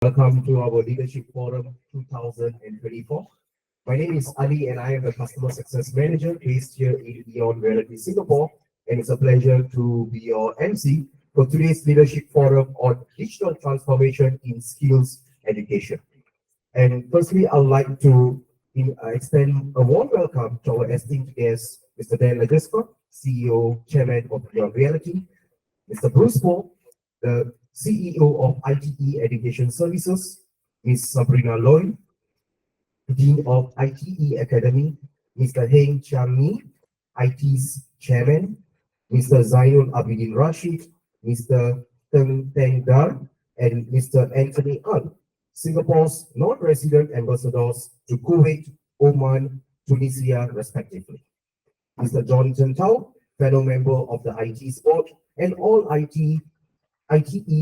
Welcome to our Leadership Forum 2024. My name is Ali and I am the Customer Success Manager based here in EON Reality, Singapore. And it's a pleasure to be your MC for today's Leadership Forum on digital transformation in skills education. And firstly, I would like to extend a warm welcome to our esteemed guest, Mr. Dan Legisco, CEO, Chairman of EON Reality, Mr. Bruce Paul, the CEO of ITE Education Services, Ms. Sabrina Loy, Dean of ITE Academy, Mr. Heng Chiang Mi, IT's Chairman, Mr. Zainul Abidin Rashid, Mr. Teng Teng Dar, and Mr. Anthony Ang, Singapore's non-resident ambassadors to Kuwait, Oman, Tunisia, respectively. Mr. Jonathan Tao, fellow member of the IT board, and all ITE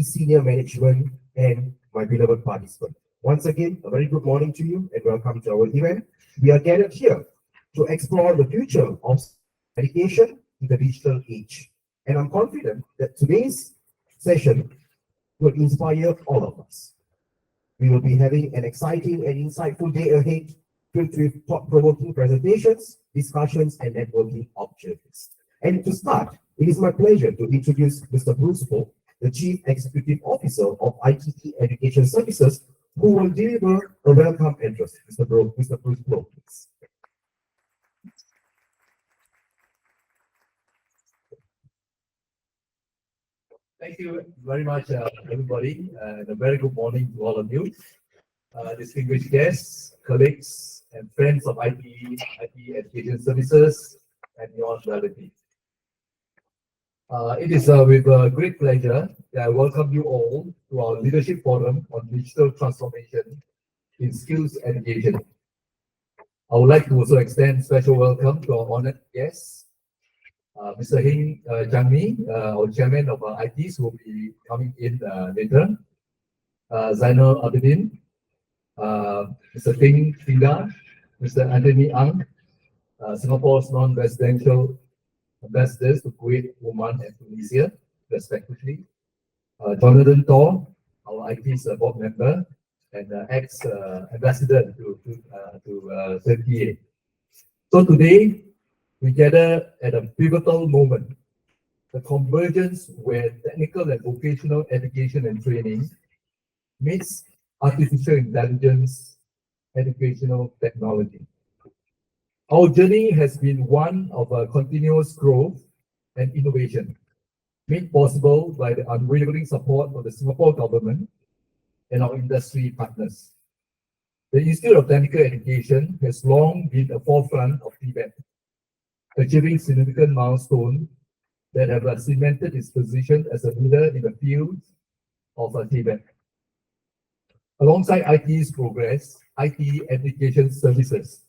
senior management and my beloved participant. Once again, a very good morning to you and welcome to our event. We are gathered here to explore the future of education in the digital age. And I'm confident that today's session will inspire all of us. We will be having an exciting and insightful day ahead filled with thought-provoking presentations, discussions, and networking opportunities. And to start, it is my pleasure to introduce Mr. Bruce Pope, the Chief Executive Officer of ITE Education Services, who will deliver a welcome address. Mr. Bruce Pope, please. Thank you very much, everybody, and a very good morning to all of you, distinguished guests, colleagues, and friends of ITE Education Services, and EON Reality. It is with great pleasure that I welcome you all to our Leadership Forum on Digital Transformation in Skills Education. I would like to also extend special welcome to our honored guests, Mr. Heng Chiang Mi, our Chairman of ITs, who will be coming in later, Zainul Abidin, Mr. Teng Teng Dar, Mr. Anthony Ang, Singapore's non-residential ambassadors to Kuwait, Oman, and Tunisia, respectively. Jonathan Tong, our IT's board member and ex-ambassador to Turkey. So today, we gather at a pivotal moment, the convergence where technical and vocational education and training meets artificial intelligence educational technology. Our journey has been one of continuous growth and innovation, made possible by the unwavering support of the Singapore government and our industry partners. The Institute of Technical Education has long been a forefront of TVET, achieving significant milestones that have cemented its position as a leader in the field of TVET. Alongside IT's progress, ITE Education Services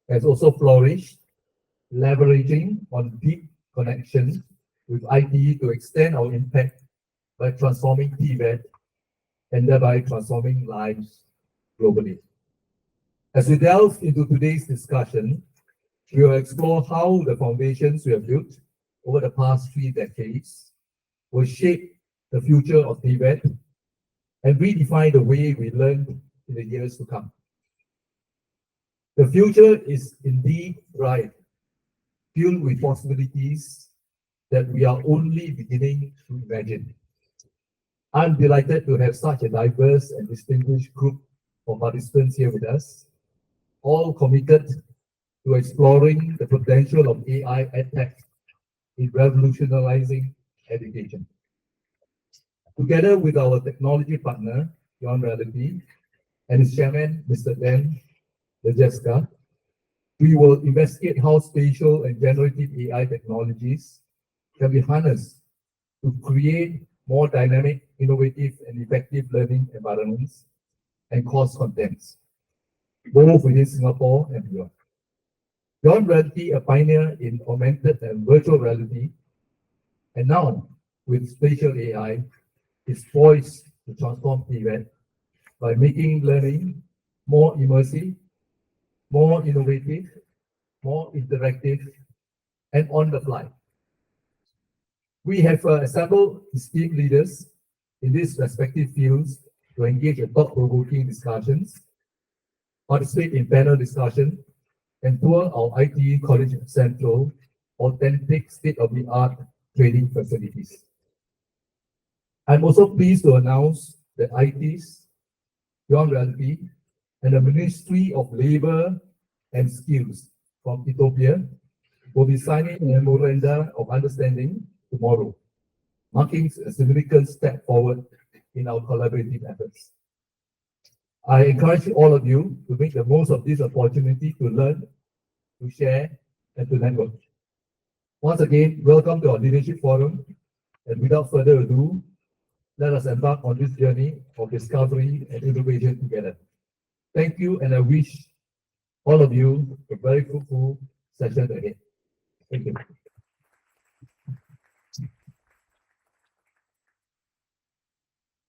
has also flourished, leveraging on deep connections with ITE to extend our impact by transforming TVET and thereby transforming lives globally. As we delve into today's discussion, we will explore how the foundations we have built over the past 3 decades will shape the future of TVET and redefine the way we learn in the years to come. The future is indeed bright, filled with possibilities that we are only beginning to imagine. I'm delighted to have such a diverse and distinguished group of participants here with us, all committed to exploring the potential of AI EdTech in revolutionizing education. Together with our technology partner, EON Reality, and its chairman, Mr. Dan Legisco, we will investigate how spatial and generative AI technologies can be harnessed to create more dynamic, innovative, and effective learning environments and course contents, both within Singapore and beyond. EON Reality, a pioneer in augmented and virtual reality, and now with spatial AI, is poised to transform TVET by making learning more immersive, more innovative, more interactive, and on the fly. We have assembled esteemed leaders in these respective fields to engage in thought-provoking discussions, participate in panel discussion, and tour our ITE College Central authentic state-of-the-art training facilities. I'm also pleased to announce that IT's EON Reality and the Ministry of Labour and Skills from Ethiopia will be signing a memoranda of understanding tomorrow, marking a significant step forward in our collaborative efforts. I encourage all of you to make the most of this opportunity to learn, to share, and to network. Once again, welcome to our Leadership Forum, and without further ado, let us embark on this journey of discovery and innovation together. Thank you, and I wish all of you a very fruitful session ahead. Thank you.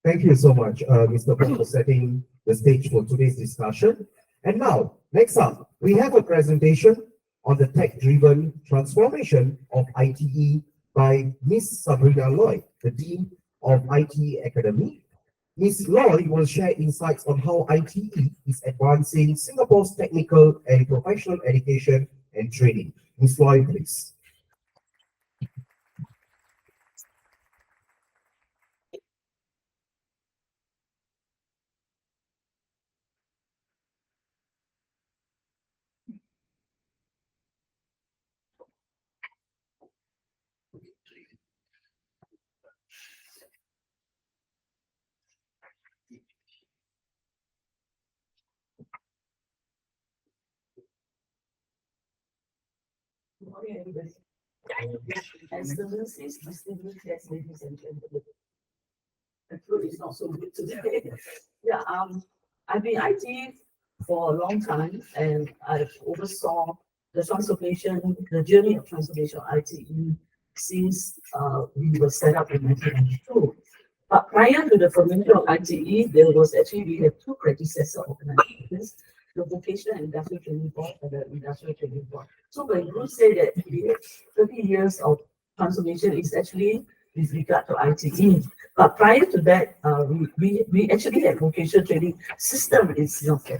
Thank you so much, Mr. Paul, for setting the stage for today's discussion. And now, next up, we have a presentation on the tech-driven transformation of ITE by Ms. Sabrina Loy, the Dean of ITE Academy. Ms. Loy will share insights on how ITE is advancing Singapore's technical and professional education and training. Ms. Loy, please. Excellencies, distinguished guests, ladies and gentlemen. The food is not so good today. Yeah, I've been IT for a long time, and I've oversaw the transformation, the journey of transformation of ITE since we were set up in 1992. But prior to the formation of ITE, there was actually, we had two predecessor organizations, the Vocational and Industrial Training Board and the Industrial Training Board. So when you say that we have 30 years of transformation, is actually with regard to ITE. But prior to that, we actually had vocational training system in Singapore.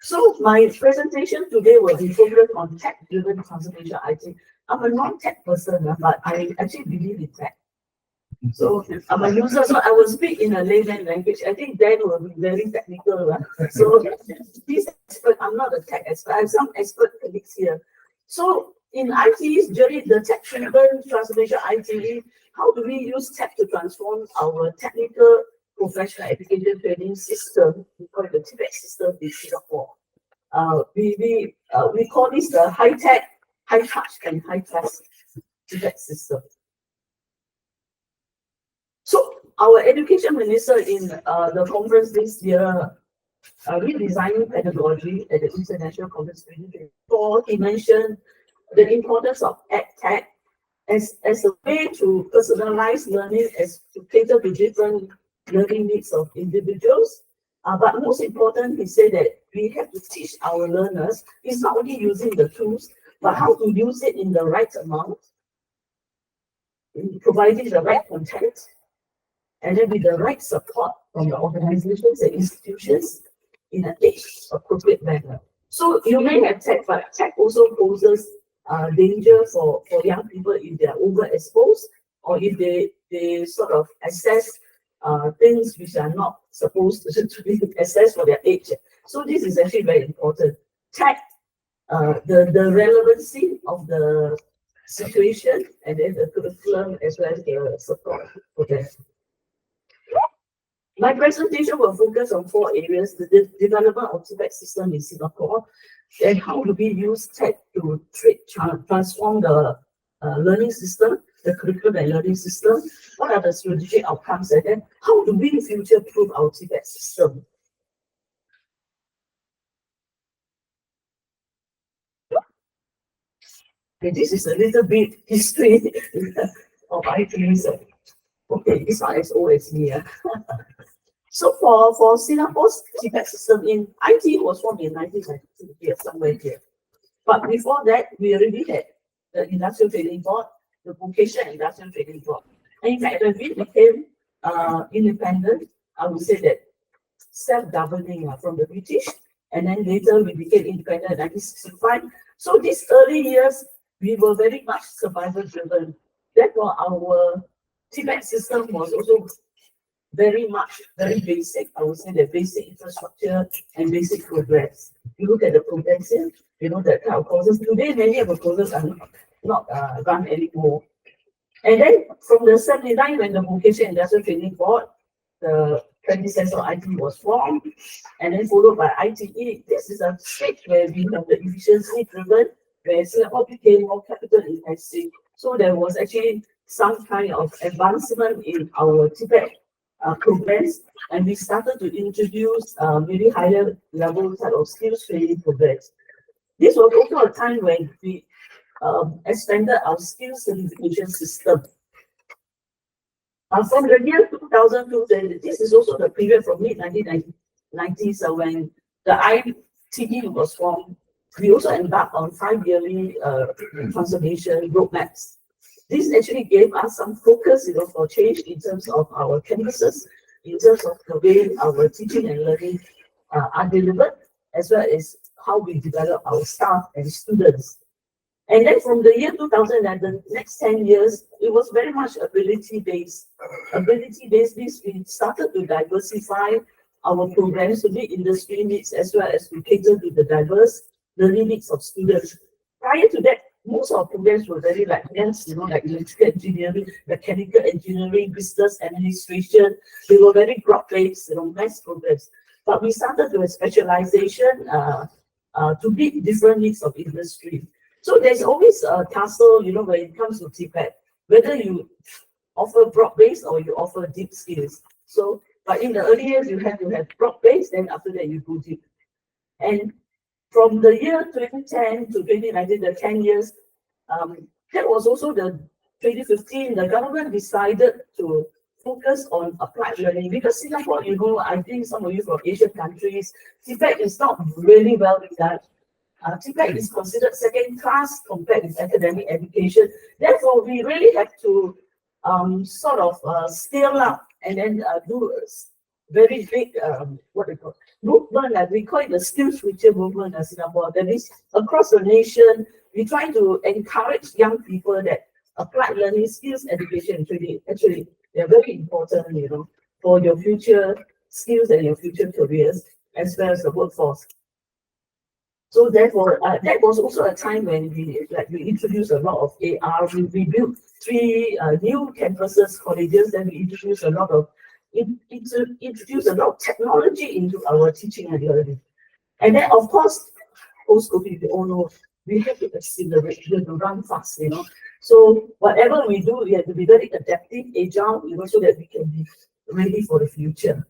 So my presentation today will be focused on tech-driven transformation IT. I'm a non-tech person, but I actually believe in tech. So I'm a user, so I will speak in a layman language. I think Dan will be very technical. So he's expert. I'm not a tech expert. I have some expert colleagues here. So in IT's journey, the tech-driven transformation ITE, how do we use tech to transform our technical professional education training system? We call it the TPEC system in Singapore. We call this the high-tech, high-touch, and high-trust TPEC system. So our education minister in the conference this year, redesigning pedagogy at the International Conference 2024, he mentioned the importance of EdTech as a way to personalize learning, as to cater to different learning needs of individuals. But most important, he said that we have to teach our learners, it's not only using the tools, but how to use it in the right amount, in providing the right content, and then with the right support from the organizations and institutions in an age-appropriate manner. So you may have tech, but tech also poses danger for young people if they are overexposed, or if they sort of access things which are not supposed to be accessed for their age. So this is actually very important. Tech, the relevancy of the situation, and then the curriculum as well as the support for them. My presentation will focus on 4 areas: the development of TPEC system in Singapore, and how do we use tech to transform the learning system, the curriculum and learning system, what are the strategic outcomes, and then how do we future-proof our TPEC system. Okay, this is a little bit history of IT. Okay, it's not as old as me. So for Singapore's TPEC system, in IT was formed in 1992 here, somewhere here. But before that, we already had the Industrial Training Board, the Vocational Industrial Training Board. And in fact, when we became independent, I would say that self-governing from the British, and then later we became independent in 1965. So these early years, we were very much survival driven. Therefore, our Tibet system was also very basic. I would say the basic infrastructure and basic progress. You look at the programs here, you know, that kind of courses. Today, many of the courses are not run anymore. And then from the 79, when the Vocational Industrial Training Board, the predecessor IT was formed, and then followed by ITE. This is a stage where we have the efficiency driven, where Singapore became more capital intensive. So there was actually some kind of advancement in our Tibet programs, and we started to introduce really higher level type of skills training programs. This was also a time when we expanded our skills certification system. From the year 2002, this is also the period from mid-1990s when the ITE was formed. We also embarked on 5-yearly transformation roadmaps. This actually gave us some focus, you know, for change in terms of our campuses, in terms of the way our teaching and learning are delivered, as well as how we develop our staff and students. And then from the year 2000 and the next 10 years, it was very much ability-based. Ability-based means we started to diversify our programs to meet industry needs as well as to cater to the diverse learning needs of students. Prior to that, most of our programs were very like dense, you know, like electrical engineering, mechanical engineering, business administration. They were very broad-based, you know, math programs. But we started to have specialization to meet different needs of industry. So there's always a tussle, you know, when it comes to Tibet, whether you offer broad-based or you offer deep skills. So, but in the early years, you have to have broad-based, then after that you go deep. And from the year 2010 to 2019, the 10 years, that was also the 2015, the government decided to focus on applied learning because Singapore, you know, I think some of you from Asian countries, Tibet is not really well regarded. Tibet is considered second class compared with academic education. Therefore, we really have to sort of scale up and then do a very big, what we call movement, we call it the skills future movement in Singapore. That is across the nation, we try to encourage young people that applied learning, skills education, actually, they're very important, you know, for your future skills and your future careers, as well as the workforce. So therefore, that was also a time when we introduced a lot of AR. We built 3 new campuses, colleges, and we introduced a lot of technology into our teaching and learning. And then, of course, post-COVID, we all know we have to accelerate, we have to run fast, you know. So whatever we do, we have to be very adaptive, agile, you know, so that we can be ready for the future.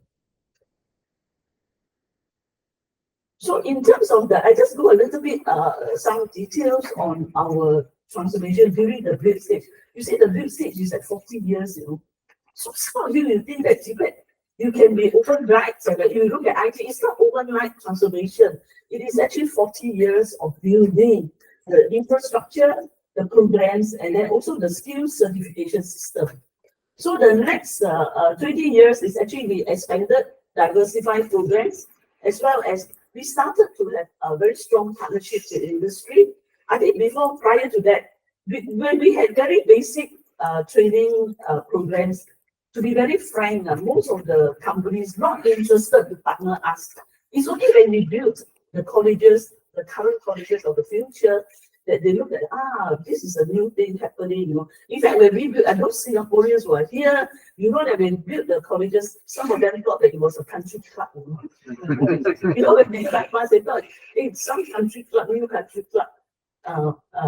So in terms of that, I just go a little bit, some details on our transformation during the build stage. You see the build stage is at 40 years, you know. So some of you will think that Tibet, you can be overnight, and if you look at IT, it's not overnight transformation. It is actually 40 years of building the infrastructure, the programs, and then also the skills certification system. So the next 20 years is actually we expanded, diversified programs, as well as we started to have very strong partnerships in industry. I think prior to that, when we had very basic training programs, to be very frank, most of the companies not interested to partner us. It's only when we built the colleges, the current colleges of the future, that they look at, this is a new thing happening, you know. In fact, when we built, and those Singaporeans who are here, you know that when we built the colleges, some of them thought that it was a country club, you know. You know, when they like us, they thought, it's some country club, new country club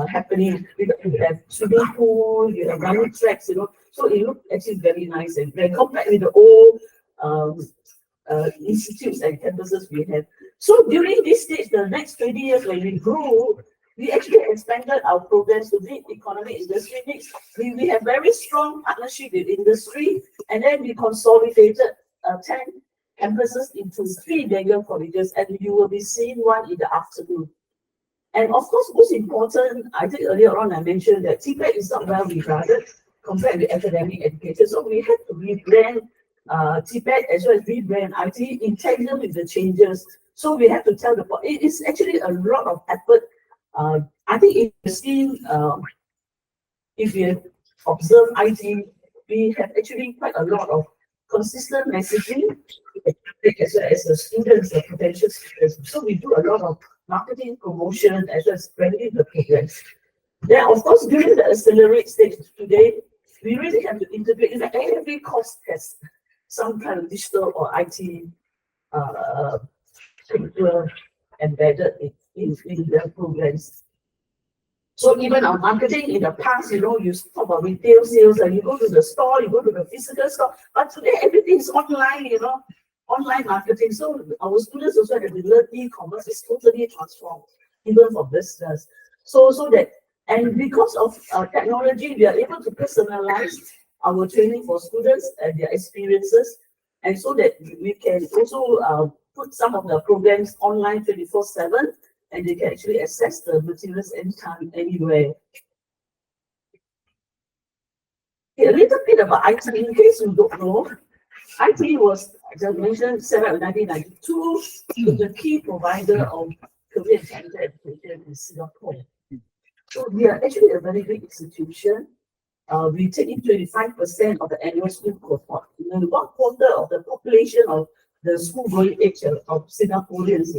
happening. We have swimming pool, you have running tracks, you know. So it looked actually very nice and very compared with the old institutes and campuses we have. So during this stage, the next 20 years when we grew, we actually expanded our programs to meet economic industry needs. We have very strong partnership with industry, and then we consolidated 10 campuses into 3 mega colleges, and you will be seeing one in the afternoon. And of course, most important, I think earlier on I mentioned that Tibet is not well regarded compared with academic education. So we had to rebrand TPED as well as rebrand IT in tandem with the changes. So we have to tell it is actually a lot of effort. I think if you've seen, if you observe IT, we have actually quite a lot of consistent messaging as well as the students, the potential students. So we do a lot of marketing promotion as well as spreading the programs. Then, of course, during the accelerate stage today, we really have to integrate. In fact, every course has some kind of digital or IT curriculum embedded in the programs. So even our marketing in the past, you talk about retail sales and you go to the store, you go to the physical store, but today everything is online, online marketing. So our students also have to learn e-commerce. It's totally transformed, even for business. So that, and because of technology, we are able to personalize our training for students and their experiences, and so that we can also put some of the programs online 24/7, and they can actually access the materials anytime, anywhere. Okay, a little bit about IT, in case you don't know. IT was, as I mentioned, set up in 1992, the key provider of career and technical education in Singapore. So we are actually a very big institution. We take in 25% of the annual school cohort. 1/4 of the population of the school-going age of Singaporeans.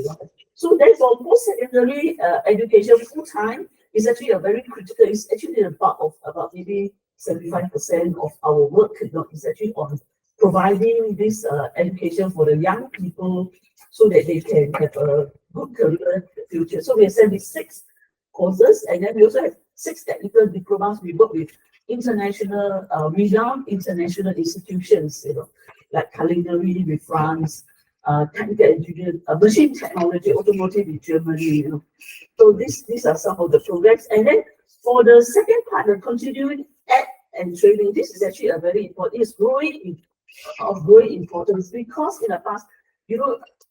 So therefore, post-secondary education full-time is actually a very critical. It's actually the bulk of about maybe 75% of our work is actually on providing this education for the young people so that they can have a good career future. So we have 76 courses, and then we also have 6 technical diplomas. We work with international, renowned international institutions, like culinary with France, technical engineering, machine technology, automotive in Germany, So these are some of the programs. And then for the second part, the continuing ed and training, this is actually a very important, it's of growing importance, because in the past,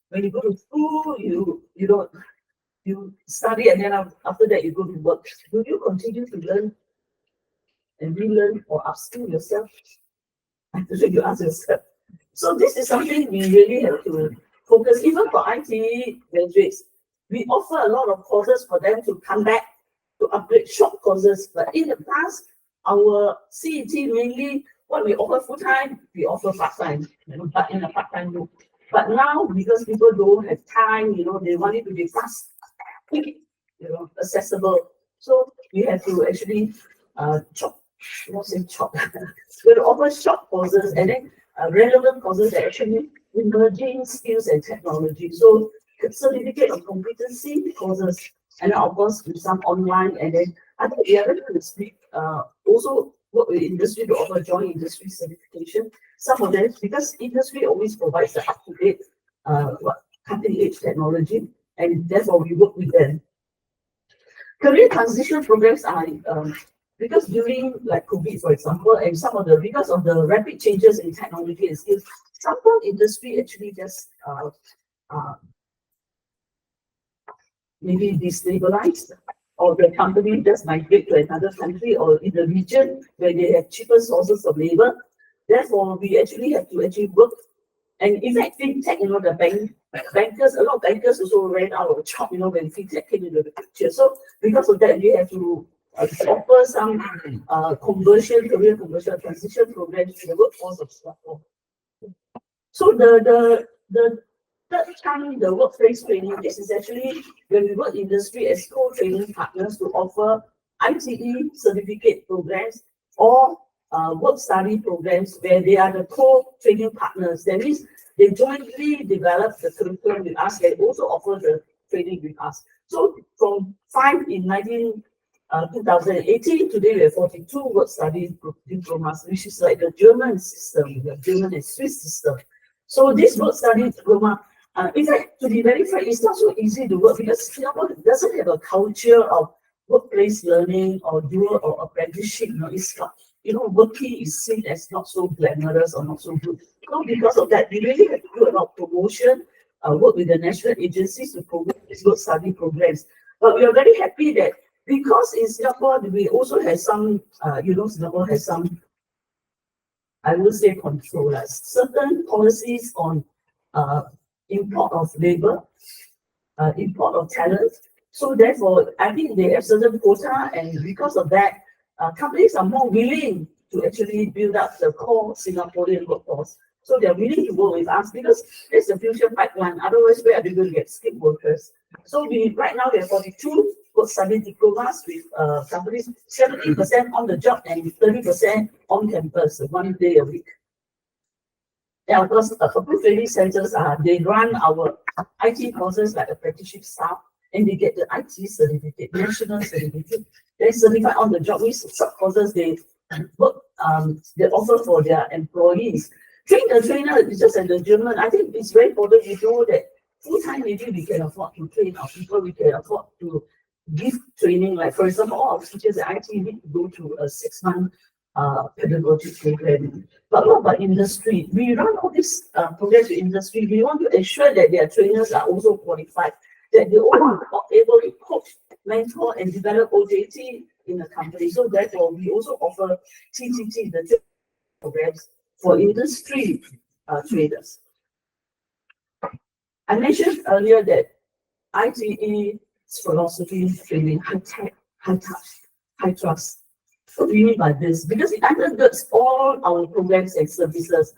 when you go to school, you study, and then after that you go to work. Do you continue to learn and relearn or upskill yourself? I think you ask yourself. So this is something we really have to focus. Even for IT graduates, we offer a lot of courses for them to come back to upgrade short courses. But in the past, our CET mainly, what we offer full-time, we offer part-time, but in a part-time group. But now, because people don't have time, they want it to be fast, quick, accessible. So we have to actually we offer short courses and then relevant courses that actually emerging skills and technology. So certificate of competency courses, and then of course with some online, and then I think the other going to speak also work with industry to offer joint industry certification. Some of them, because industry always provides the up-to-date cutting-edge technology, and therefore we work with them. Career transition programs are because during like COVID, for example, and because of the rapid changes in technology and skills, some industry actually just maybe destabilized, or the company just migrate to another country or in the region where they have cheaper sources of labor. Therefore, we actually have to work. And in fact, fintech, the bankers, a lot of bankers also ran out of job, when fintech came into the picture. So because of that, we have to offer some career conversion, transition programs to the workforce of Singapore. So the third time, the workplace training, this is actually when we work industry as co-training partners to offer ITE certificate programs or work study programs where they are the co-training partners. That means they jointly develop the curriculum with us. They also offer the training with us. So from 5 in 2018, today we have 42 work study diplomas, which is like the German system, the German and Swiss system. So this work study diploma, in fact, to be very frank, it's not so easy to work because Singapore doesn't have a culture of workplace learning or dual or apprenticeship. It's not, working is seen as not so glamorous or not so good. So because of that, we really have to do a lot of promotion, work with the national agencies to promote these work study programs. But we are very happy that because in Singapore, we also have some, Singapore has some I will say controllers, certain policies on import of labor, import of talent. So therefore, I think they have certain quota, and because of that, companies are more willing to actually build up the core Singaporean workforce. So they're willing to work with us because it's the future pipeline. Otherwise, where are they going to get skilled workers? So right now we have 42 post-study diplomas with companies, 70% on the job and 30% on campus, 1 day a week. Yeah, of course, approved training centers they run our IT courses like apprenticeship staff, and they get the IT certificate, national certificate. They're certified on the job. We sub courses they work, they offer for their employees. Train the trainer is just in the German. I think it's very important you know that full-time maybe we can afford to train our people, we can afford to give training. Like for example, all our teachers at IT need to go to a 6-month pedagogic program. But what about industry? We run all these programs in industry. We want to ensure that their trainers are also qualified, that they all are able to coach, mentor, and develop OJT in the company. So therefore, we also offer TTT, the programs for industry traders. I mentioned earlier that ITE's philosophy is training high tech, high touch, high trust. What do you mean by this? Because it undergirds all our programs and services.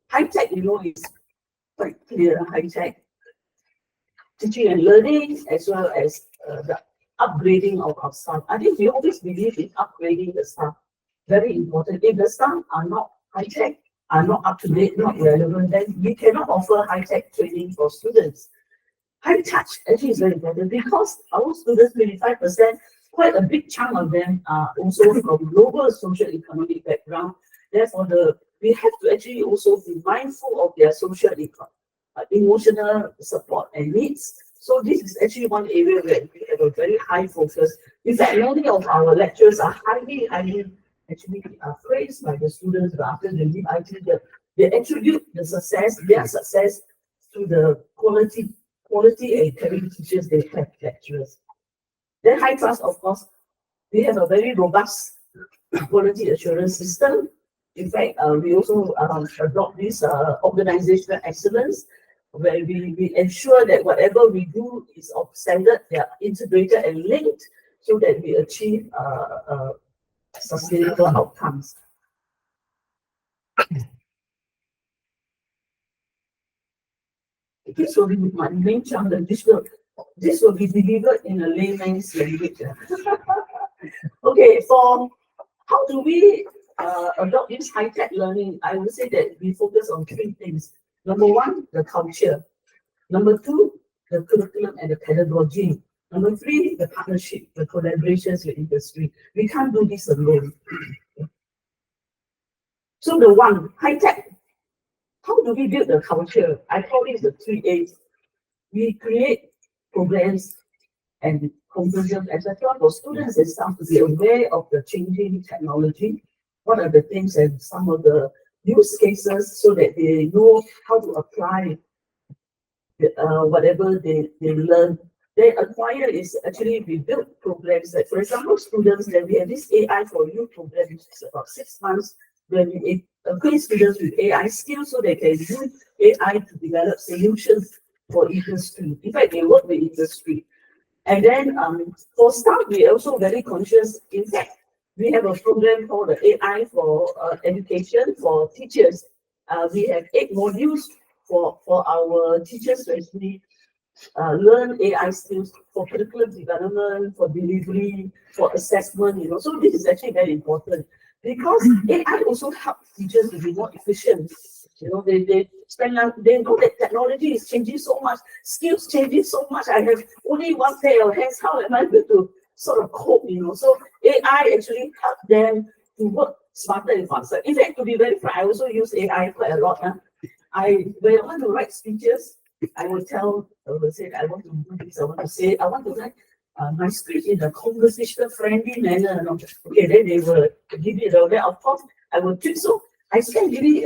High tech, you know, is quite clear. High tech teaching and learning, as well as the upgrading of our staff. I think we always believe in upgrading the staff. Very important. If the staff are not high tech, are not up to date, not relevant, then we cannot offer high tech training for students. High touch actually is very important because our students, 25%, quite a big chunk of them are also from lower social economic background. Therefore, we have to actually also be mindful of their social emotional support and needs. So this is actually one area where we have a very high focus. In fact, many of our lectures are highly actually praised by the students. But after they leave IT, they attribute their success to the quality and caring teachers they have, lecturers. Then high trust, of course, we have a very robust quality assurance system. In fact, we also adopt this organizational excellence, where we ensure that whatever we do is of standard, they are integrated and linked so that we achieve sustainable outcomes. This will be my main challenge. This will be delivered in a layman's language. Okay, for how do we adopt this high-tech learning? I would say that we focus on 3 things. Number 1, the culture. Number 2, the curriculum and the pedagogy. Number 3, the partnership, the collaborations with industry. We can't do this alone. So the 1, high-tech. How do we build the culture? I call it the 3 A's. We create programs and conversions, etc., for students and staff to be aware of the changing technology. What are the things and some of the use cases so that they know how to apply whatever they learn. They acquire is actually we build programs that, for example, students, that we have this AI for You program, which is about 6 months, where we equip students with AI skills so they can use AI to develop solutions for industry. In fact, they work with industry. And then for staff, we are also very conscious. In fact, we have a program called the AI for education for teachers. We have 8 modules for our teachers to actually learn AI skills for curriculum development, for delivery, for assessment. So this is actually very important because AI also helps teachers to be more efficient. They know that technology is changing so much, skills changing so much. I have only 1 pair of hands. How am I going to sort of cope? So AI actually helps them to work smarter and faster. In fact, to be very frank, I also use AI quite a lot. When I want to write speeches, I will say I want to do this. I want to write my speech in a conversational, friendly manner. Okay, then they will give it away. Of course, I will tweak. So I spend really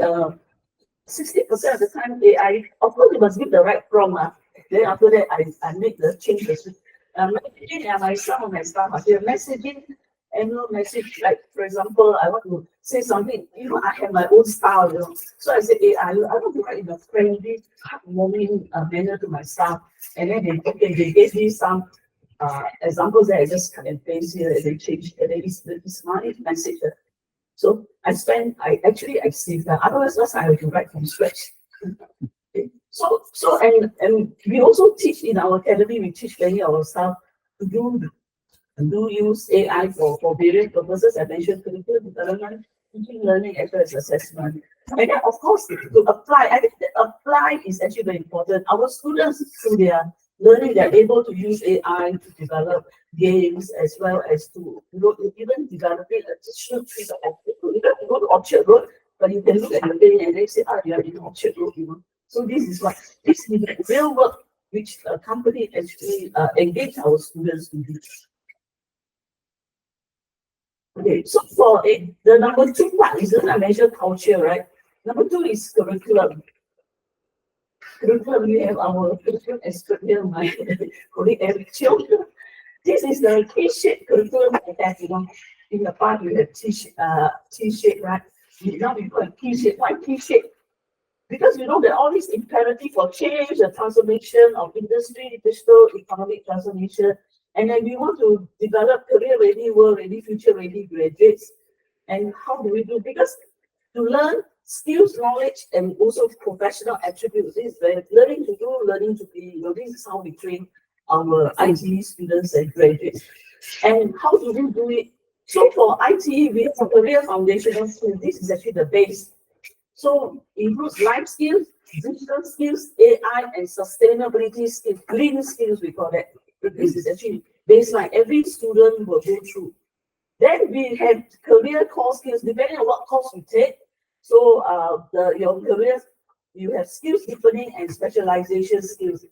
60% of the time AI. Of course, you must give the right prompt. Then after that, I make the changes. Messaging and some of my staff are here. Messaging annual message, like for example, I want to say something, I have my own style, So I said, I want to write in a friendly, heartwarming manner to my staff. And then they gave me some examples that I just cut and paste here, and they changed, and then it's my message. So I saved that. Otherwise, last time I have to write from scratch. Okay. So and we also teach in our academy, we teach many of our staff to do use AI for various purposes. I mentioned curriculum development, teaching, learning, as well as assessment. And then, of course, to apply, I think that apply is actually very important. Our students, through their learning, they're able to use AI to develop games as well as to even developing additional piece of activity. You don't go to Orchard Road, but you can look at the thing and they say, you are in Orchard Road, So this is the real work which a company actually engage our students to do. Okay, so for the number 2 part is I measure culture, right? Number 2 is curriculum. Curriculum, we have our curriculum expert here, my colleague Eric Chiu. This is the T-shaped curriculum that in the past we have T-shape, right? Now we call it T-shape. Why T-shape? Because that all this imperative for change, the transformation of industry, digital economic transformation, and then we want to develop career-ready, world-ready, future-ready graduates. And how do we do? Because to learn skills, knowledge, and also professional attributes, this is where learning to do, learning to be, this is how we train our IT students and graduates. And how do we do it? So for IT, we have a career foundational skills. This is actually the base. So includes life skills, digital skills, AI, and sustainability skills, green skills, we call that. This is actually baseline. Every student will go through. Then we have career core skills, depending on what course you take. So your career, you have skills deepening and specialization skills.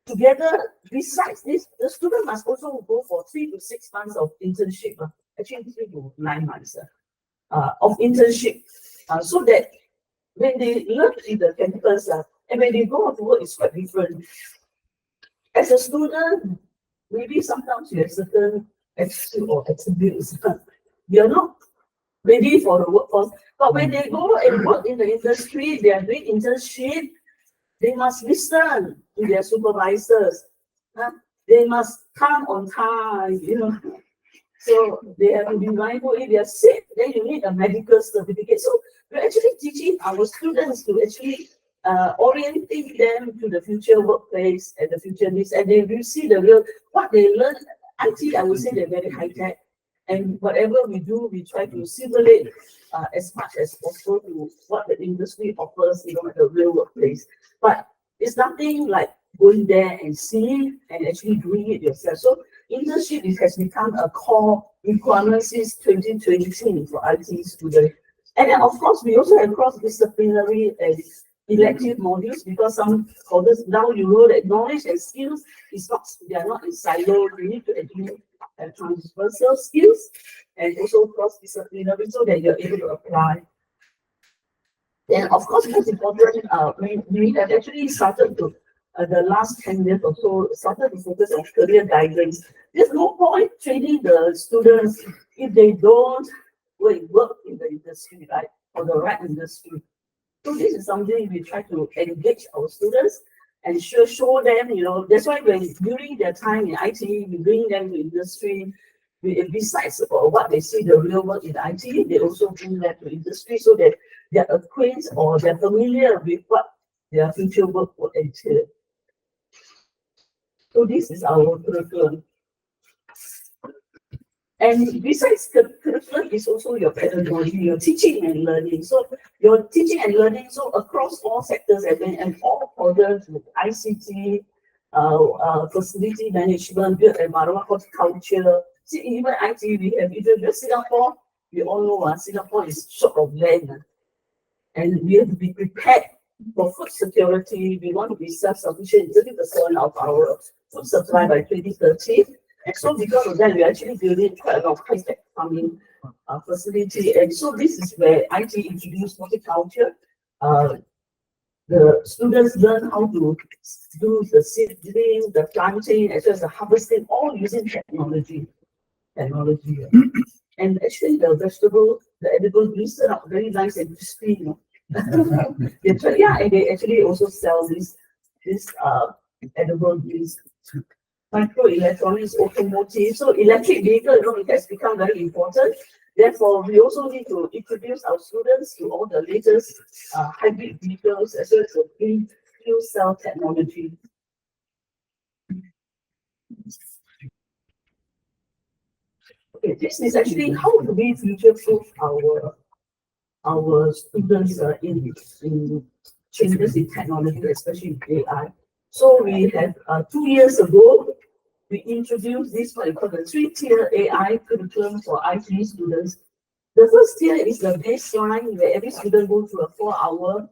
Together, besides this, the student must also go for 3 to 6 months of internship, actually 3 to 9 months of internship, so that when they learn in the campus and when they go out to work, it's quite different. As a student, maybe sometimes you have certain attitude or attributes. You're not ready for the workforce. But when they go and work in the industry, they are doing internship, they must listen to their supervisors. They must come on time, So they have to be mindful. If they are sick, then you need a medical certificate. So we're actually teaching our students to actually orienting them to the future workplace and the future needs. And they will see the real, what they learn. IT, I would say they're very high tech. And whatever we do, we try to simulate as much as possible to what the industry offers, at the real workplace. But it's nothing like going there and seeing and actually doing it yourself. So internship has become a core requirement since 2020 for IT students. And then, of course, we also have cross-disciplinary and elective modules, because some courses now you know that knowledge and skills they are not in silo. You need to actually have transversal skills and also cross-disciplinary so that you're able to apply. Then, of course, most important, we have actually started to the last 10 years or so, started to focus on career guidance. There's no point training the students if they don't work in the industry, right? Or the right industry. So this is something we try to engage our students and show them, that's why during their time in IT, we bring them to industry. Besides what they see the real work in IT, they also bring them to industry so that they're acquainted or they're familiar with what their future work will entail. So this is our curriculum. And besides the curriculum is also your pedagogy, your teaching and learning. So your teaching and learning, so across all sectors and all orders with ICT, facility management, built environment, horticulture. See, even IT, we have even Singapore, we all know Singapore is short of land. And we have to be prepared for food security. We want to be self-sufficient in 30% of our food supply by 2030. And so because of that, we're actually building quite a lot of high-tech farming facility. And so this is where IT introduced horticulture. The students learn how to do the seedling, the planting, as well as the harvesting, all using technology. technology. And actually the vegetable, the edible greens turn out very nice and crispy, you know. Yeah, and they actually also sell this edible greens. Microelectronics, automotive, so electric vehicle, you know, it has become very important. Therefore, we also need to introduce our students to all the latest hybrid vehicles as well as the green fuel cell technology. Okay, this is actually how do we future-proof our students in changes in technology, especially in AI. So we have 2 years ago, we introduced this what we call the 3-tier AI curriculum for IT students. The first tier is the baseline where every student goes through a 4-hour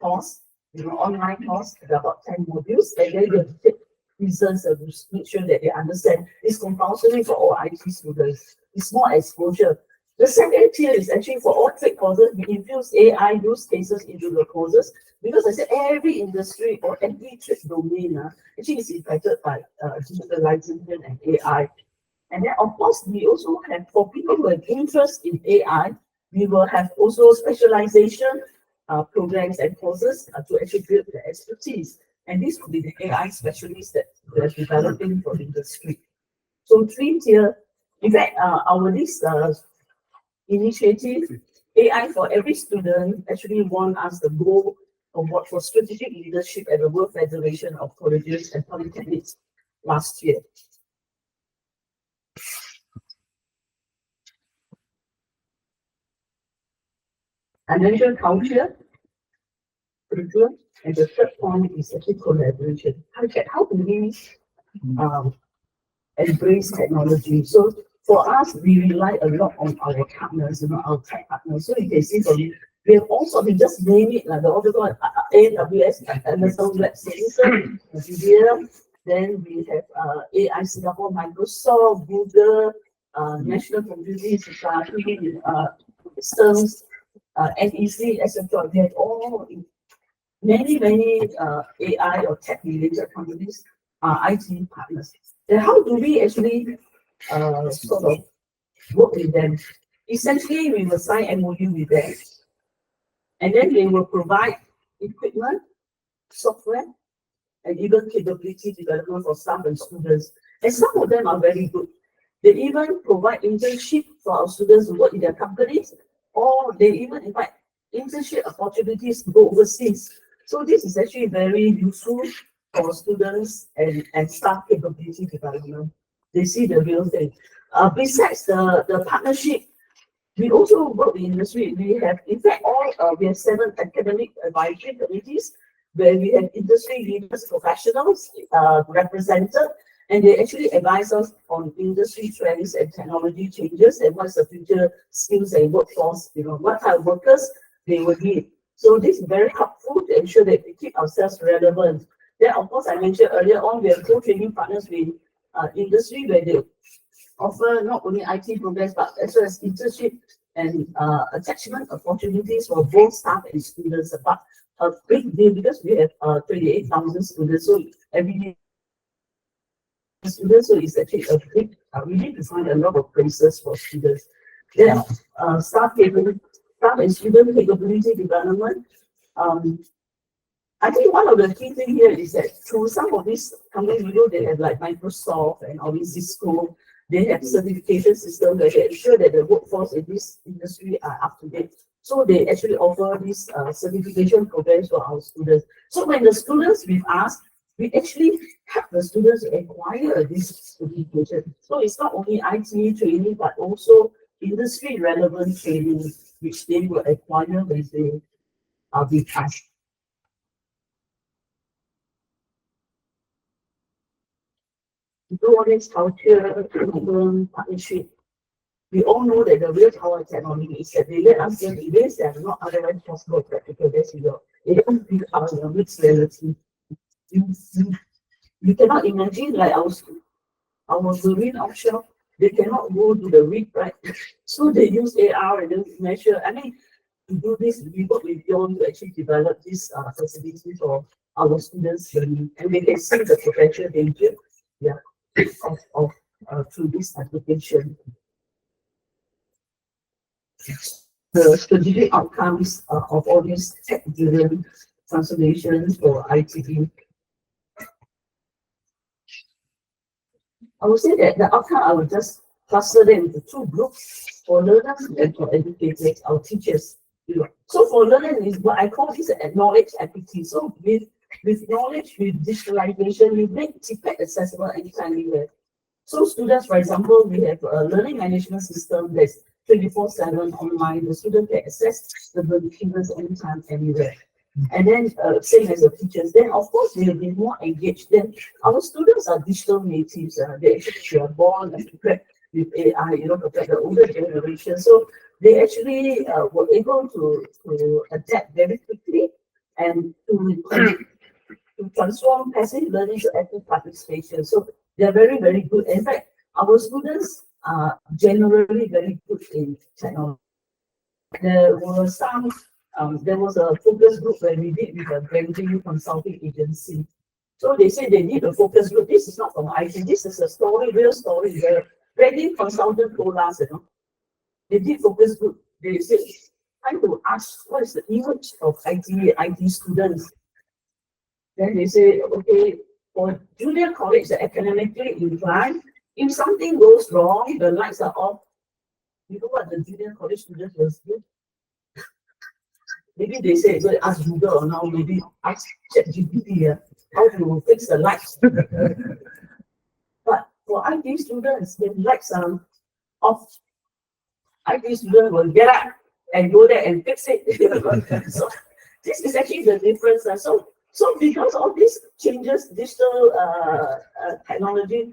course, you know, online course, about 10 modules, and then you take reasons to make sure that they understand. It's compulsory for all IT students. It's more exposure. The second tier is actually for all trade courses. We infuse AI use cases into the courses because I said every industry or every trade domain actually is impacted by digitalization and AI. And then, of course, we also have, for people who have interest in AI, we will have also specialization programs and courses to actually build the expertise. And this will be the AI specialists that we are developing for the industry. So 3-tier, in fact, our this initiative, AI for every student, actually won us the Gold Award for Strategic Leadership at the World Federation of Colleges and Polytechnics last year. I mentioned culture, curriculum, and the third point is actually collaboration. How do we embrace technology? So for us, we rely a lot on our partners, you know, our tech partners. So you can see from it, we have also, we just name it like the other one, AWS, Amazon Web Services, NVIDIA. Then we have AI Singapore, Microsoft, Google, National Computing Society, systems, NEC, etc. They have all many AI or tech related companies are IT partners. Then how do we actually sort of work with them? Essentially, we will sign MOU with them, and then they will provide equipment, software, and even capability development for staff and students. And some of them are very good. They even provide internship for our students to work in their companies, or they even invite internship opportunities to go overseas. So this is actually very useful for students and staff capability development. They see the real thing. Besides the partnership, we also work with industry. We have, in fact, we have 7 academic advisory committees where we have industry leaders, professionals represented, and they actually advise us on industry trends and technology changes and what's the future skills and workforce, you know, what type of workers they will need. So this is very helpful to ensure that we keep ourselves relevant. Then, of course, I mentioned earlier on, we have co-training partners with industry where they offer not only IT programs, but as well as internship and attachment opportunities for both staff and students. But a big deal because we have 28,000 students, so every year students, so it's actually a big, we need to find a lot of places for students. Then staff and student capability development. I think one of the key things here is that through some of these companies, you know, they have like Microsoft and all these Cisco, they have certification systems where they ensure that the workforce in this industry are up to date. So they actually offer these certification programs for our students. So when the students with us, we actually help the students acquire this certification. So it's not only IT training, but also industry relevant training, which they will acquire when they are with us. Global culture, partnership. We all know that the real power of technology is that they let us learn in ways that are not otherwise possible practical. That's your. They don't become a mixed reality. You cannot imagine like our marine offshore, they cannot go to the rig, right? So they use AR and then measure. I mean, to do this, we work with EON to actually develop this facility for our students learning, and they can see the potential danger, yeah, of through this application. The strategic outcomes of all these tech-driven transformations for ITE. I would say that the outcome, I would just cluster them into two groups, for learners and for educators, our teachers. So for learners is what I call this a knowledge equity. So with knowledge, with digitalization, we make TPEC accessible anytime, anywhere. So students, for example, we have a learning management system that's 24/7 online. The student can access the materials anytime, anywhere. And then same as the teachers, then of course they'll be more engaged. Then our students are digital natives. They actually are born and prepared with AI, compared to the older generation. So they actually were able to adapt very quickly and to transform passive learning to active participation. So they're very, very good. In fact, our students are generally very good in technology. There was a focus group where we did with a branding consulting agency. So they said they need a focus group. This is not from IT. This is a story, real story. The branding consultant told us, they did focus group. They said, trying to ask what is the image of IT students. Then they say, okay, for junior college, the academically inclined, if something goes wrong, the lights are off. You know what the junior college students will do? Maybe they say, go ask Google, or now maybe ask ChatGPT how to fix the lights. But for IT students, the lights are off. IT students will get up and go there and fix it. So this is actually the difference. So because of these changes, digital technology,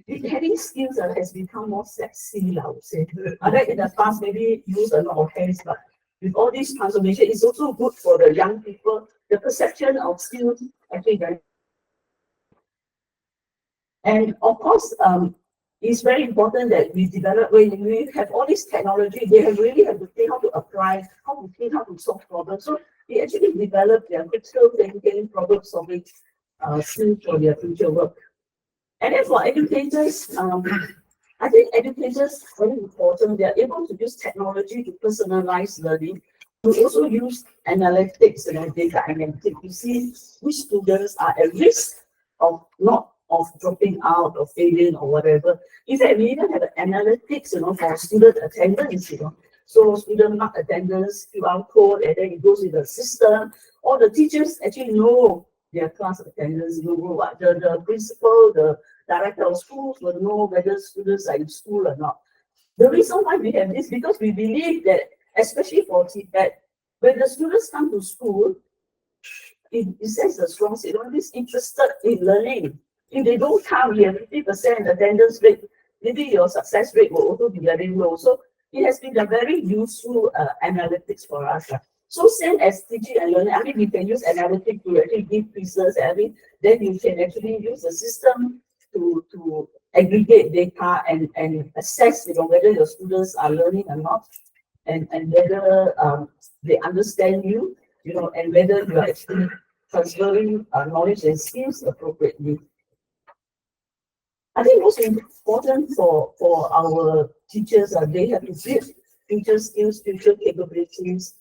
having skills has become more sexy, I would say. I think in the past, maybe use a lot of hands, but with all this transformation, it's also good for the young people. The perception of skills actually very. And of course, it's very important that we develop, when we have all this technology, they really have to think how to apply, how to think, how to solve problems. So they actually develop their critical thinking, problem solving skills for their future work. And then for educators, I think educators are very important. They are able to use technology to personalize learning. We also use analytics and data analytics to see which students are at risk of dropping out or failing or whatever. In fact, we even have analytics, for student attendance, So student mark attendance, QR code, and then it goes in the system. All the teachers actually know their class attendance, what the principal, the director of schools will know whether students are in school or not. The reason why we have this, because we believe that, especially for TPEC, when the students come to school, it sends a strong signal, is interested in learning. If they don't come, you have 50% attendance rate, maybe your success rate will also be very low. So it has been a very useful analytics for us. So same as teaching and learning, we can use analytics to actually give quizzes. Then you can actually use the system to aggregate data and assess, whether your students are learning or not, and whether they understand you, and whether you are actually transferring knowledge and skills appropriately. I think most important for our teachers, they have to build future skills, future capabilities,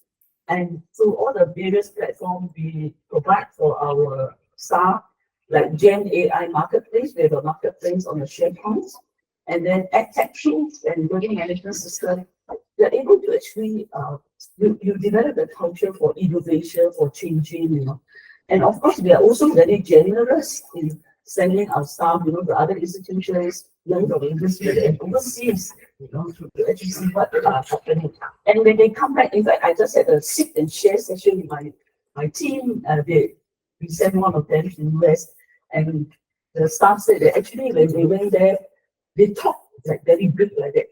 and through all the various platforms we provide for our staff, like Gen AI Marketplace, we have a marketplace on the SharePoint, and then EdTech tools and learning management system. They're able to actually, you develop a culture for innovation, for changing, And of course, we are also very generous in sending our staff, to other institutions, learn from industry and overseas, to actually see what are happening. And when they come back, in fact, I just had a sit and share session with my team. We sent one of them to the US, and the staff said that actually when they went there, they talked like very big like that.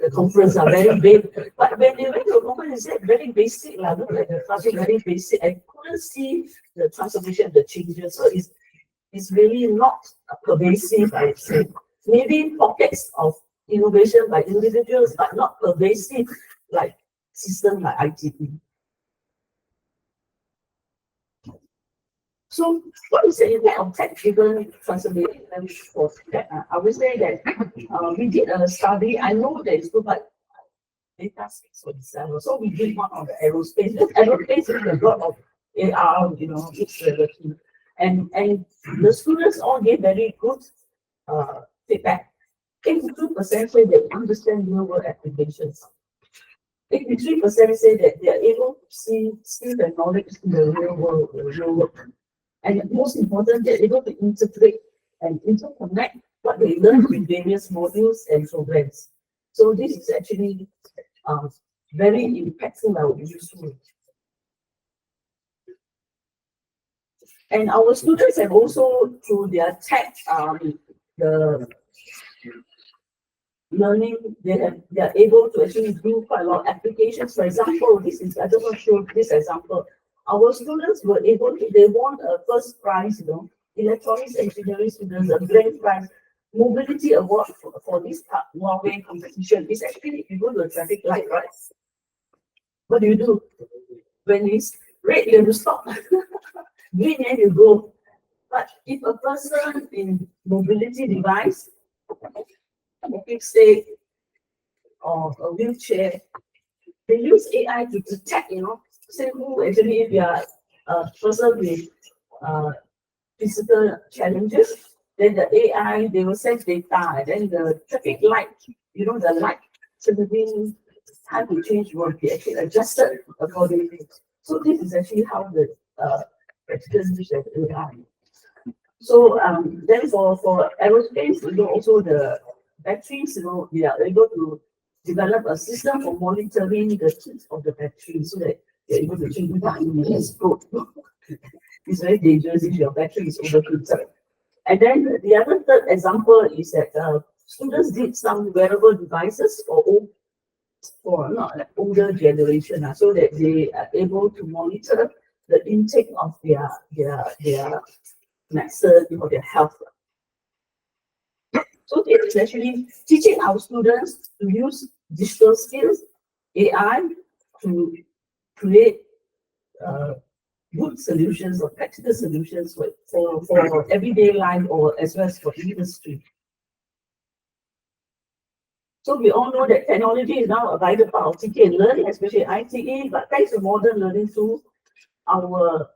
The conference are very big, but when they went to a conference, they said very basic, like the classroom very basic. I couldn't see the transformation, the changes. So it's really not pervasive, I would say. Maybe pockets of innovation by individuals, but not pervasive like system like ITP. So what is the impact of tech-driven transformation for that? I would say that we did a study. I know that it's good, but data speaks for itself. So we did one on the aerospace. Aerospace is a lot of AR, mixed reality. And the students all gave very good feedback. 82% say they understand real world applications. 83% say that they are able to see skills and knowledge in the real world. And most important, they're able to integrate and interconnect what they learn with various modules and programs. So this is actually very impactful and useful. And our students have also, through their tech, the learning, they are able to actually do quite a lot of applications. For example, I just want to show this example. Our students were able to, they won a first prize, electronics engineering students, a grand prize, mobility award for this Huawei competition. It's actually, if you go to a traffic light, right? What do? When it's red, you have to stop. Green, then you go. But if a person in mobility device, walking stick, or a wheelchair, they use AI to detect, say who actually, if you are a person with physical challenges, then the AI, they will send data, and then the traffic light, the light suddenly time to change will be actually adjusted accordingly. So this is actually how the practitioners use AI. So then for aerospace, also the batteries, we are able to develop a system for monitoring the heat of the battery so that you're able to change the time and explode. It's very dangerous if your battery is overheated. And then the other third example is that students did some wearable devices for not like older generation, so that they are able to monitor the intake of their medicine or their health. So it is actually teaching our students to use digital skills, AI, to create good solutions or practical solutions for everyday life or as well as for industry. So we all know that technology is now a vital part of teaching and learning, especially ITE, but thanks to modern learning tools, our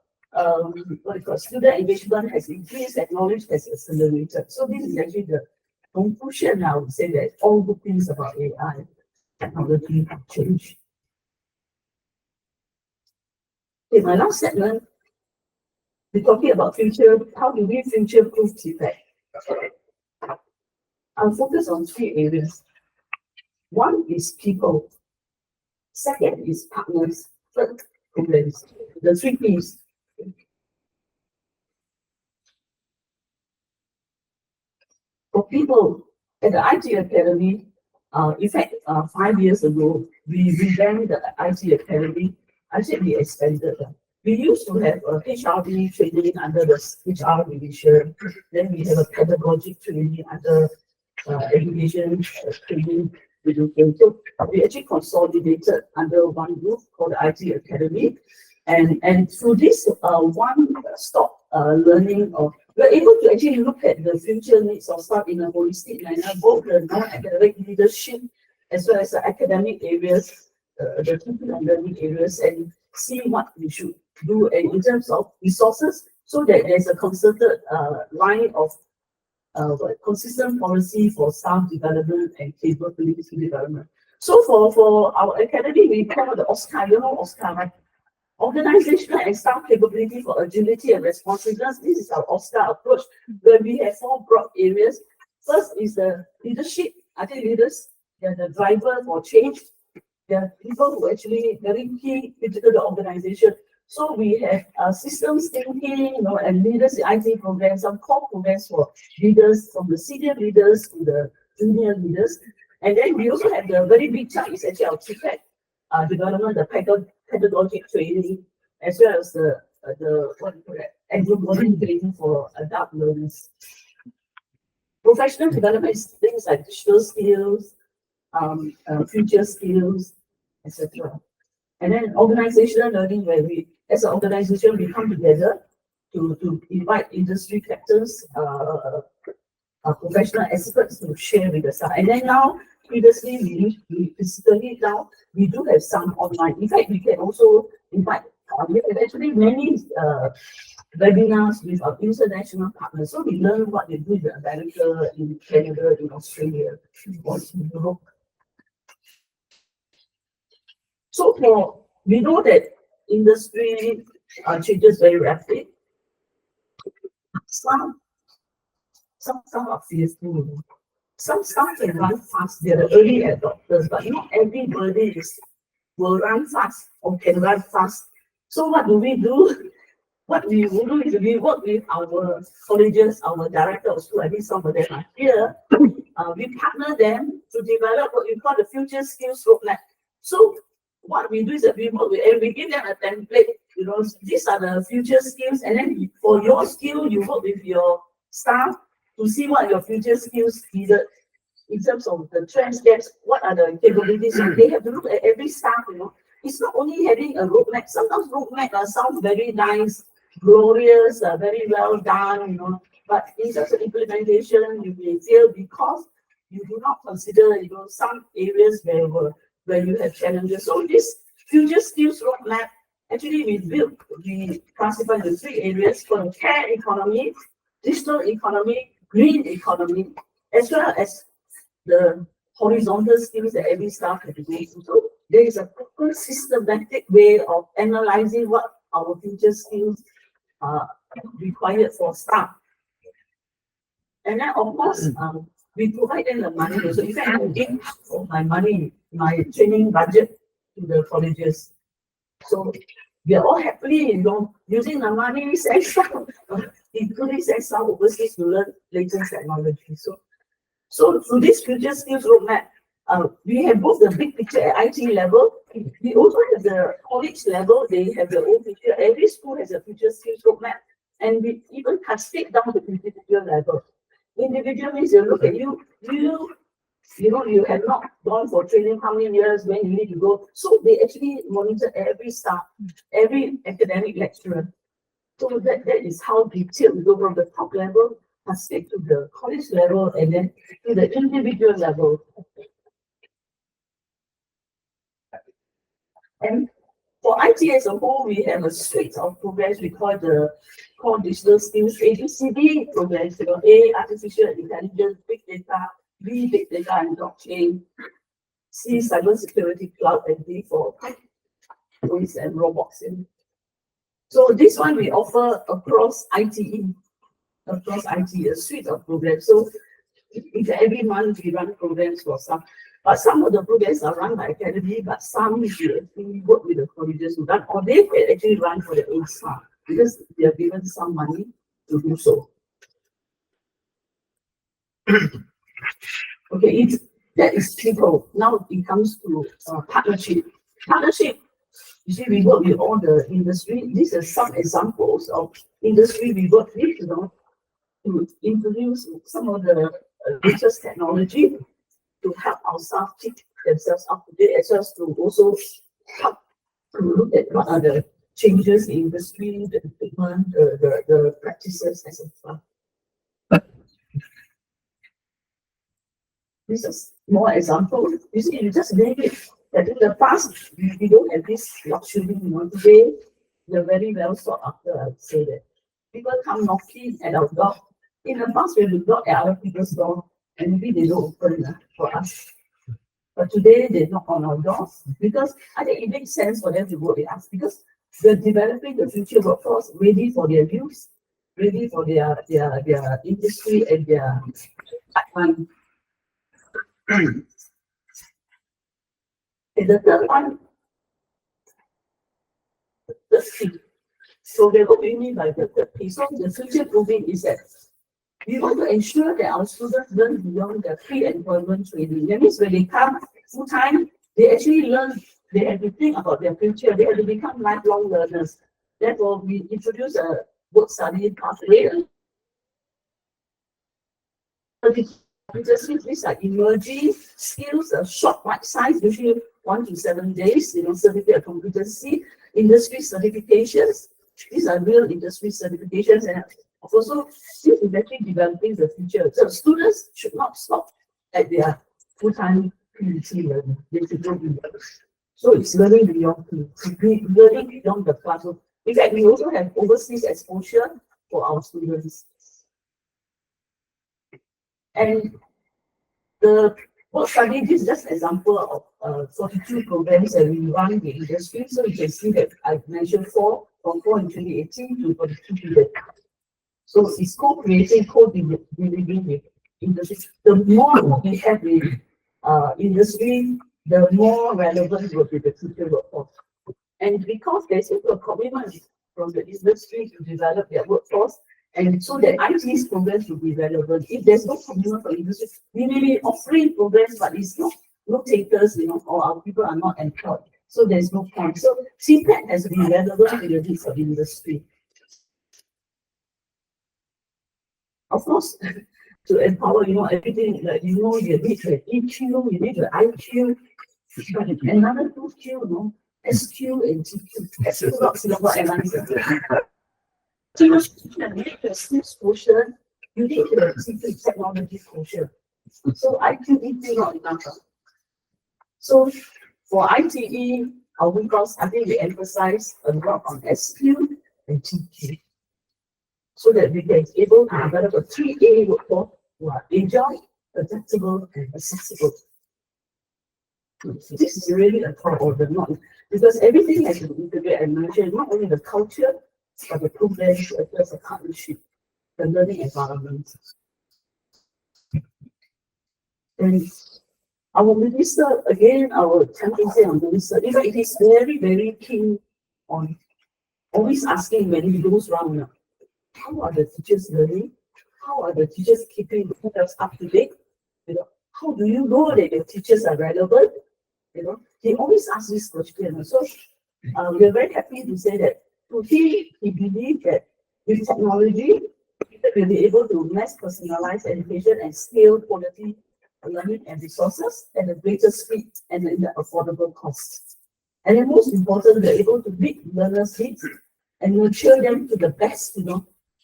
student engagement has increased and knowledge has accelerated. So this is actually the conclusion. I would say that all good things about AI technology have changed. In my last segment, we're talking about future, how do we future-proof TPAC? I'll focus on 3 areas. One is people. Second is partners. Third, programs. The 3 Ps. For people at the IT Academy, in fact, 5 years ago, we revamped the IT Academy. Actually, we expanded them. We used to have a HRD training under the HR division. Then we have a pedagogic training under education training. So we actually consolidated under one group called the IT Academy. And through this one-stop learning, we're able to actually look at the future needs of staff in a holistic manner, both the non-academic leadership as well as the academic areas, the teaching and learning areas, and see what we should do and in terms of resources, so that there's a concerted line of consistent policy for staff development and capability development. So for our academy, we call the OSCAR, OSCAR, right? Organizational and staff capability for agility and responsiveness. This is our OSCAR approach, where we have 4 broad areas. First is the leadership. I think leaders, they're the driver for change. They're people who actually very key into the organization. So we have systems thinking, and leaders in IT programs, some core programs for leaders, from the senior leaders to the junior leaders. And then we also have the very big chart is actually our TPAC development, the pedagogic training, as well as the annual training for adult learners. Professional development is things like digital skills, future skills, etc. And then organizational learning, where we, as an organization, we come together to invite industry captains, professional experts to share with us. And then now, previously we physically, now we do have some online. In fact, we can also invite. We have actually many webinars with our international partners. So we learn what they do in America, in Canada, in Australia, or in Europe. So we know that industry changes very rapidly. Some are fearful. Some can run fast. They are the early adopters, but not everybody will run fast or can run fast. So what do? What we will do is we work with our colleges, our director of school. I think some of them are here. We partner them to develop what we call the future skills roadmap. So what we do is that we work with, and we give them a template. You know, these are the future skills, and then for your skill, you work with your staff to see what your future skills needed in terms of the trends, gaps, what are the capabilities. So they have to look at every staff, you know. It's not only having a roadmap. Sometimes roadmap sounds very nice, glorious, very well done, you know. But in terms of implementation, you may fail because you do not consider, you know, some areas where you have challenges. So this future skills roadmap, actually we classify the 3 areas for the care economy, digital economy, green economy, as well as the horizontal skills that every staff has to go through. So there is a proper systematic way of analyzing what our future skills are required for staff. And then of course, we provide them the money. So in fact, I give my money, my training budget to the colleges. So we are all happily, you know, using the money, send some, including send some overseas to learn latest technology. So through this future skills roadmap, we have both the big picture at IT level. We also have the college level. They have their own picture. Every school has a future skills roadmap, and we even cascade down to individual level. Individual means you look at you know, you have not gone for training how many years, when you need to go. So they actually monitor every staff, every academic lecturer. So that is how detailed we go from the top level, cascade to the college level, and then to the individual level. And for IT as a whole, we have a suite of programs we call the core digital skills ABCD programs. You know, A, artificial intelligence, big data, B, big data and blockchain, C, cybersecurity, cloud, and D for drones and robots. So this one we offer across IT, a suite of programs. So every month we run programs for some. But some of the programs are run by academy, but some we work with the colleges who run, or they can actually run for their own staff because they are given some money to do so. Okay, that is people. Now it comes to partnership. Partnership, you see, we work with all the industry. These are some examples of industry we work with, you know, to introduce some of the latest technology to help our staff keep themselves up to date, as well as to also help to look at what are the changes in industry, the equipment, the practices, etc. This is more example. You see, you just name it. That in the past, we don't have this luxury. You know, today, they're very well sought after, I would say that. People come knocking at our door. In the past, we had to knock at other people's door, and maybe they don't open for us. But today, they knock on our doors because I think it makes sense for them to work with us because we're developing the future workforce ready for their use, ready for their industry and their pipeline. And the third one, the P. So what we mean by the third P. So the future proofing is that we want to ensure that our students learn beyond their pre-employment training. That means when they come full-time, they actually learn, they have to think about their future, they have to become lifelong learners. Therefore, we introduce a work study pathway. These are emerging skills, a short bite size, usually 1 to 7 days, you know, certificate of competency, industry certifications, these are real industry certifications, and also this is actually developing the future. So students should not stop at their full-time PhD learning. They should go beyond. So it's learning beyond learning beyond the classroom. In fact, we also have overseas exposure for our students. And the work study, this is just an example of 42 programs that we run in the industry. So you can see that I've mentioned from 4 in 2018 to 42 today. So it's co-creating, co-delivering with industry. The more we have the industry, the more relevant will be the future workforce. And because there's also a commitment from the industry to develop their workforce, and so that IT's programs will be relevant. If there's no commitment for industry, we may be offering programs, but it's no takers, or our people are not employed. So there's no point. So CPAC has to be relevant to the needs of industry. Of course, to empower, everything that you need the EQ, you need the IQ, but another 2Q, SQ and TQ. SQ not Singapore Airlines. So you need the skills quotient, you need the technology quotient. So IQ, EQ not enough. So for ITE, our course, I think we emphasize a lot on SQ and TQ, so that we can be able to develop a 3A workforce who are agile, adaptable, and accessible. This is really a core order, not because everything has to be integrated and mentioned, not only the culture, but the programs as well as the partnership, the learning environment. And our minister, again, our championship on minister, in fact, it is very, very keen on always asking when he goes round, how are the teachers learning? How are the teachers keeping themselves up to date? How do you know that your teachers are relevant? He always asks this question. So we are very happy to say that to him, he believes that with technology, we'll be able to mass personalize education and scale quality learning and resources at a greater speed and in the affordable cost. And then most important, we're able to meet learners' needs and nurture them to the best,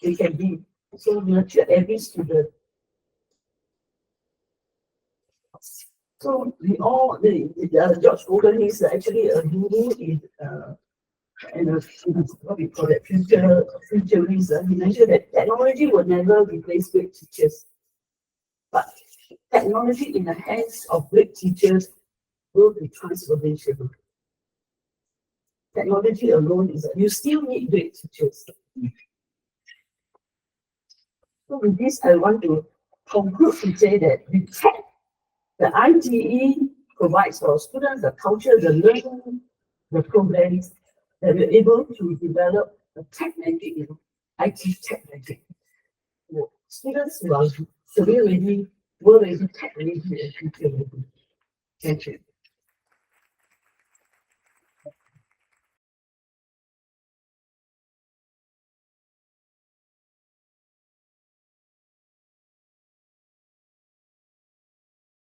they can be. So nurture every student. So we all, George Hogan is actually a guru in what we call it, futurism. He mentioned that technology will never replace great teachers, but technology in the hands of great teachers will be transformational. Technology alone you still need great teachers. So with this, I want to conclude to say that with tech, the ITE provides for students the culture, the learning, the programs that we're able to develop the tech magic, IT tech magic. Students who are career ready, world ready, tech ready, and future ready. Thank you.